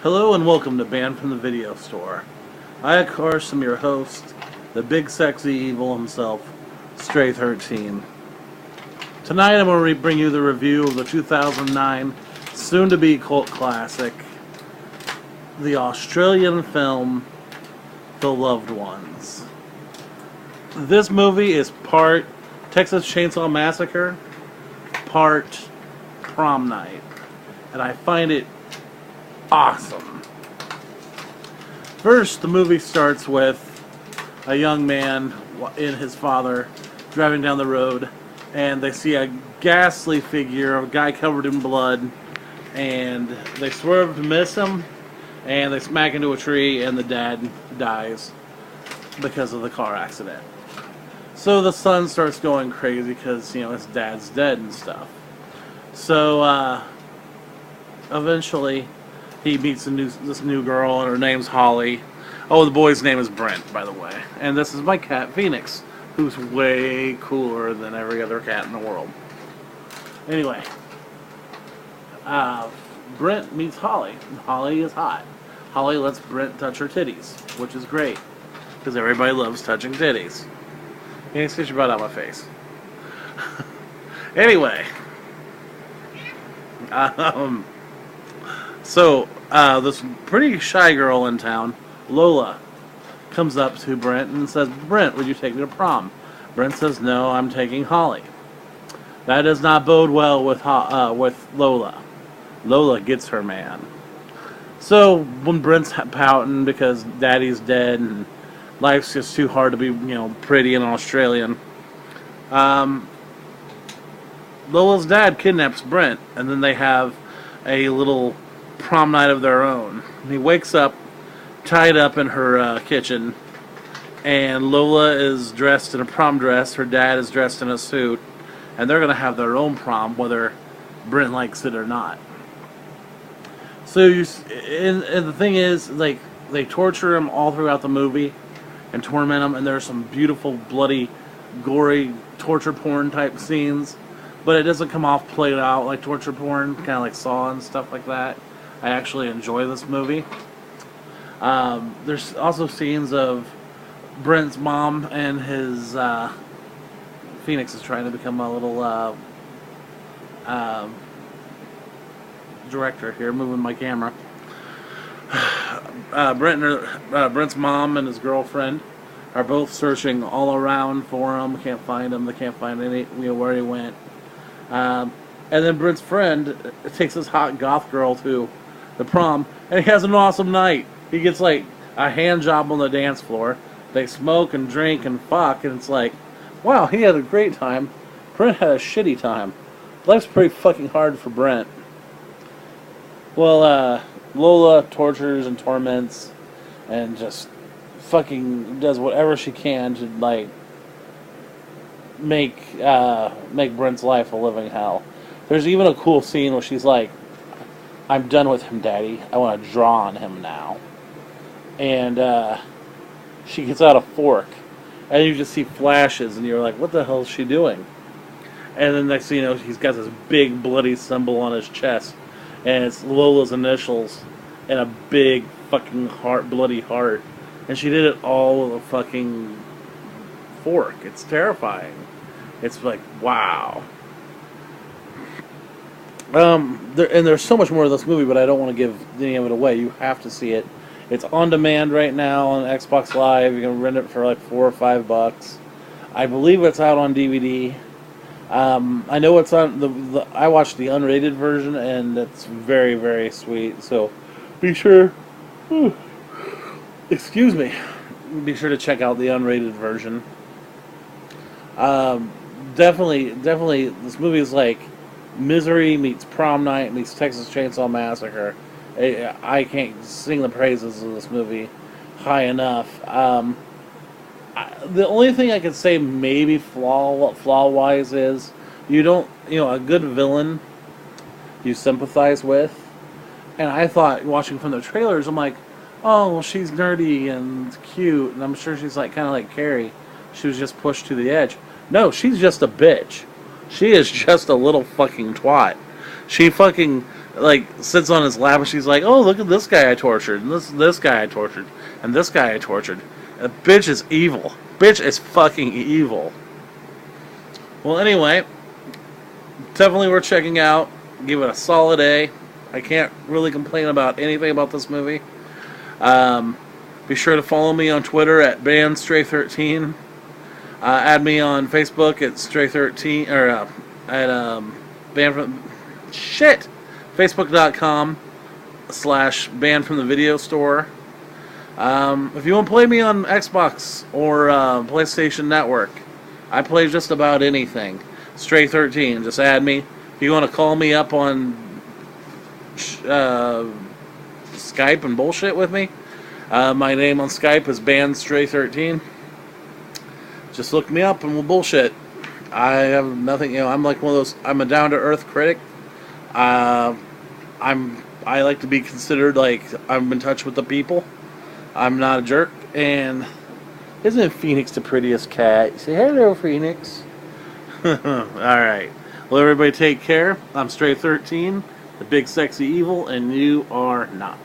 Hello and welcome to Banned from the Video Store. I, of course, am your host, the big sexy evil himself, Stray 13. Tonight I'm going to bring you the review of the 2009 soon-to-be cult classic, the Australian film, The Loved Ones. This movie is part Texas Chainsaw Massacre, part Prom Night, and I find it awesome. First, the movie starts with a young man and his father driving down the road, and they see a ghastly figure, a guy covered in blood, and they swerve to miss him, and they smack into a tree, and the dad dies because of the car accident. So the son starts going crazy because, his dad's dead and stuff. So, eventually, he meets this new girl, and her name's Holly. Oh, the boy's name is Brent, by the way. And this is my cat, Phoenix, who's way cooler than every other cat in the world. Anyway, Brent meets Holly. Holly is hot. Holly lets Brent touch her titties, which is great, because everybody loves touching titties. Phoenix, get your butt out of my face. Anyway, So, this pretty shy girl in town, Lola, comes up to Brent and says, "Brent, would you take me to prom?" Brent says, "No, I'm taking Holly." That does not bode well with Lola. Lola gets her man. So, when Brent's pouting because daddy's dead and life's just too hard to be, pretty and Australian, Lola's dad kidnaps Brent, and then they have a little prom night of their own. He wakes up tied up in her kitchen, and Lola is dressed in a prom dress, her dad is dressed in a suit, and they're going to have their own prom whether Brent likes it or not. So and the thing is, like, they torture him all throughout the movie and torment him, and there's some beautiful, bloody, gory torture porn type scenes, but it doesn't come off played out like torture porn, kind of like Saw and stuff like that. I actually enjoy this movie. There's also scenes of Brent's mom and his Phoenix is trying to become a little director here, moving my camera. Brent's mom and his girlfriend are both searching all around for him. Can't find him. They can't find any where he went. And then Brent's friend takes this hot goth girl to the prom, and he has an awesome night. He gets like a hand job on the dance floor. They smoke and drink and fuck, and it's like, wow, he had a great time. Brent had a shitty time. Life's pretty fucking hard for Brent. Well, Lola tortures and torments and just fucking does whatever she can to, like, make Brent's life a living hell. There's even a cool scene where she's like, "I'm done with him, Daddy. I want to draw on him now." And she gets out a fork, and you just see flashes, and you're like, what the hell is she doing? And then next thing you know, he's got this big bloody symbol on his chest, and it's Lola's initials, and a big fucking bloody heart. And she did it all with a fucking fork. It's terrifying. It's like, wow. There's so much more of this movie, but I don't want to give any of it away. You have to see it. It's on demand right now on Xbox Live. You can rent it for like $4 or $5. I believe it's out on DVD. I know it's on I watched the unrated version, and it's very, very sweet. So be sure. Excuse me. Be sure to check out the unrated version. Definitely, this movie is like Misery meets Prom Night meets Texas Chainsaw Massacre. I can't sing the praises of this movie high enough. The only thing I could say maybe flaw-wise is you don't, a good villain you sympathize with. And I thought, watching from the trailers, I'm like, oh, well, she's nerdy and cute, and I'm sure she's like kind of like Carrie. She was just pushed to the edge. No, she's just a bitch. She is just a little fucking twat. She fucking like sits on his lap and she's like, "Oh, look at this guy I tortured, and this guy I tortured, and this guy I tortured." And the bitch is evil. Bitch is fucking evil. Well, anyway, definitely worth checking out. Give it a solid A. I can't really complain about anything about this movie. Be sure to follow me on Twitter at BandStray13. Add me on Facebook at Stray13 or at Band from shit. Facebook.com/Band from the Video Store. If you want to play me on Xbox or PlayStation Network, I play just about anything. Stray13, just add me. If you want to call me up on Skype and bullshit with me, my name on Skype is BandStray13. Just look me up and we'll bullshit. I have nothing, I'm like one of those, I'm a down-to-earth critic. I like to be considered like I'm in touch with the people. I'm not a jerk. And isn't Phoenix the prettiest cat? You say, hello, Phoenix. Alright. Well, everybody take care. I'm Stray13, the big sexy evil, and you are not.